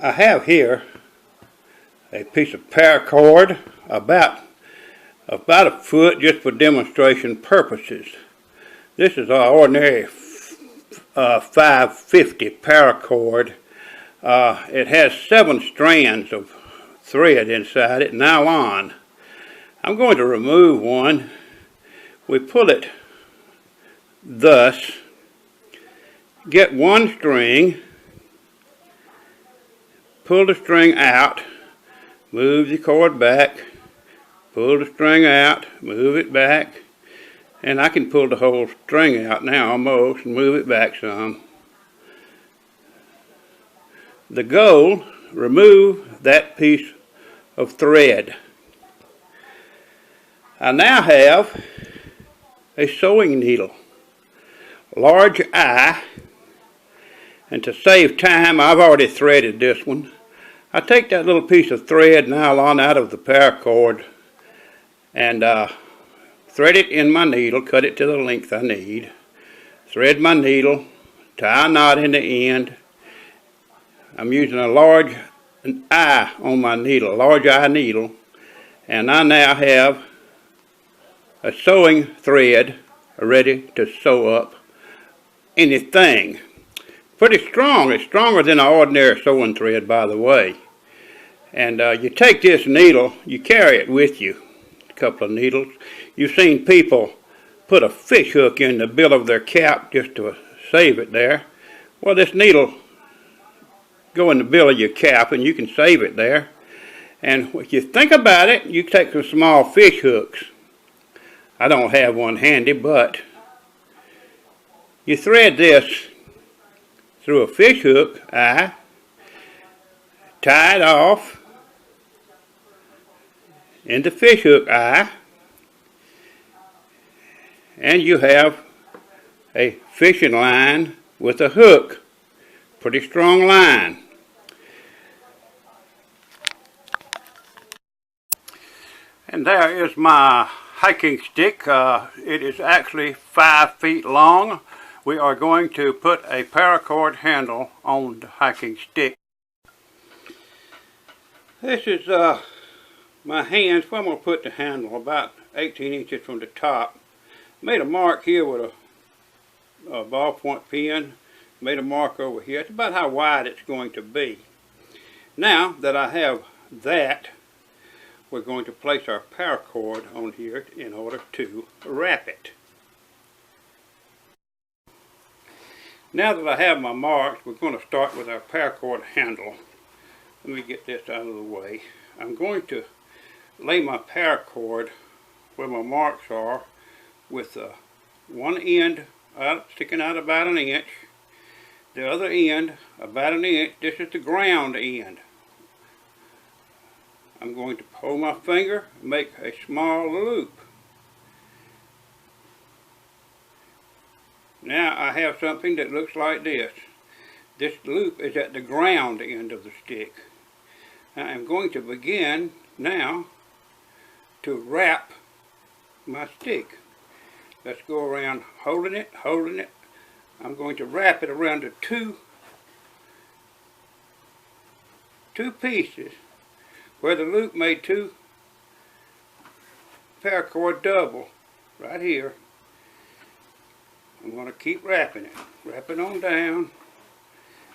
I have here a piece of paracord about a foot just for demonstration purposes. This is our ordinary 550 paracord. It has 7 strands of thread inside it, nylon. I'm going to remove one. We pull it thus, get one string, pull the string out, move the cord back, pull the string out, move it back, and I can pull the whole string out now almost and move it back some. The goal, remove that piece of thread. I now have a sewing needle, large eye, and to save time I've already threaded this one. I take that little piece of thread nylon out of the paracord and thread it in my needle, cut it to the length I need, thread my needle, tie a knot in the end. I'm using a large eye on my needle, a large eye needle, and I now have a sewing thread ready to sew up anything. Pretty strong. It's stronger than an ordinary sewing thread, by the way. And you take this needle, you carry it with you, a couple of needles. You've seen people put a fish hook in the bill of their cap just to save it there. Well, this needle go in the bill of your cap and you can save it there. And if you think about it, you take some small fish hooks. I don't have one handy, but you thread this through a fish hook eye, tie it off in the fish hook eye, and you have a fishing line with a hook. Pretty strong line. And there is my hiking stick. It is actually 5 feet long. We are going to put a paracord handle on the hiking stick. This is my hands where I'm going to put the handle, about 18 inches from the top. Made a mark here with a ballpoint pen. Made a mark over here. It's about how wide it's going to be. Now that I have that, we're going to place our paracord on here in order to wrap it. Now that I have my marks, we're going to start with our paracord handle. Let me get this out of the way. I'm going to lay my paracord where my marks are with one end sticking out about an inch, the other end about an inch. This is the ground end. I'm going to hold my finger and make a small loop. Now I have something that looks like this. This loop is at the ground end of the stick. I'm going to begin now to wrap my stick. Let's go around holding it. I'm going to wrap it around the two pieces where the loop made 2 paracord double right here. I'm going to keep wrapping it. Wrap it on down.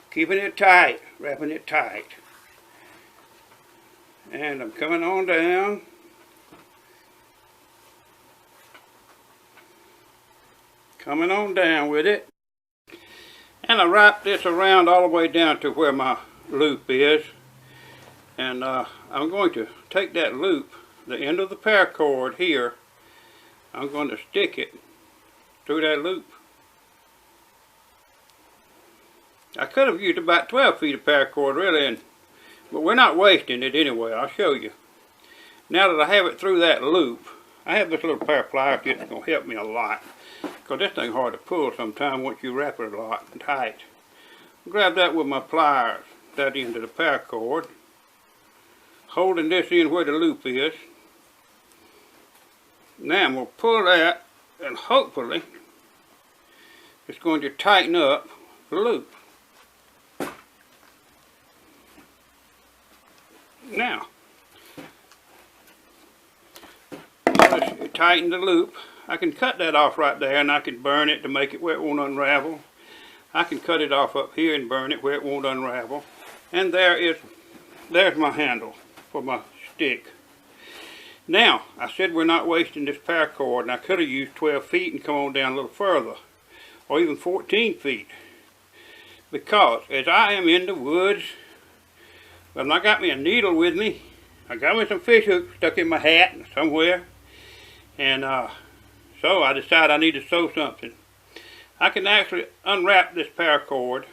Keeping it tight. Wrapping it tight. And I'm coming on down. Coming on down with it. And I wrap this around all the way down to where my loop is. And I'm going to take that loop, the end of the paracord here, I'm going to stick it through that loop. I could have used about 12 feet of paracord really, but we're not wasting it anyway. I'll show you. Now that I have it through that loop, I have this little pair of pliers that's going to help me a lot, because this thing's hard to pull sometimes once you wrap it a lot and tight. Grab that with my pliers, that end of the paracord, holding this in where the loop is. Now I'm going to pull that, and hopefully it's going to tighten up the loop. Now, let's tighten the loop. I can cut that off right there, and I can burn it to make it where it won't unravel. I can cut it off up here and burn it where it won't unravel. And there's my handle for my stick. Now, I said we're not wasting this paracord, and I could have used 12 feet and come on down a little further, or even 14 feet. Because as I am in the woods, I've not got me a needle with me. I got me some fish hooks stuck in my hat somewhere, and so I decided I need to sew something. I can actually unwrap this paracord,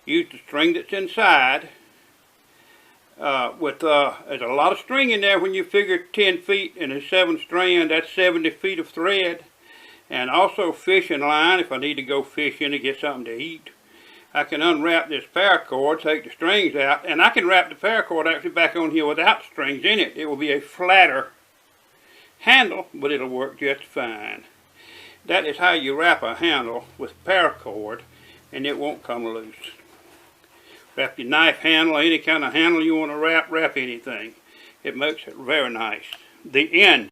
use the string that's inside. There's a lot of string in there when you figure 10 feet and a 7 strand, that's 70 feet of thread. And also fishing line if I need to go fishing to get something to eat. I can unwrap this paracord, take the strings out, and I can wrap the paracord actually back on here without strings in it. It will be a flatter handle, but it'll work just fine. That is how you wrap a handle with paracord, and it won't come loose. Wrap your knife handle, any kind of handle you want to wrap anything. It makes it very nice. The end.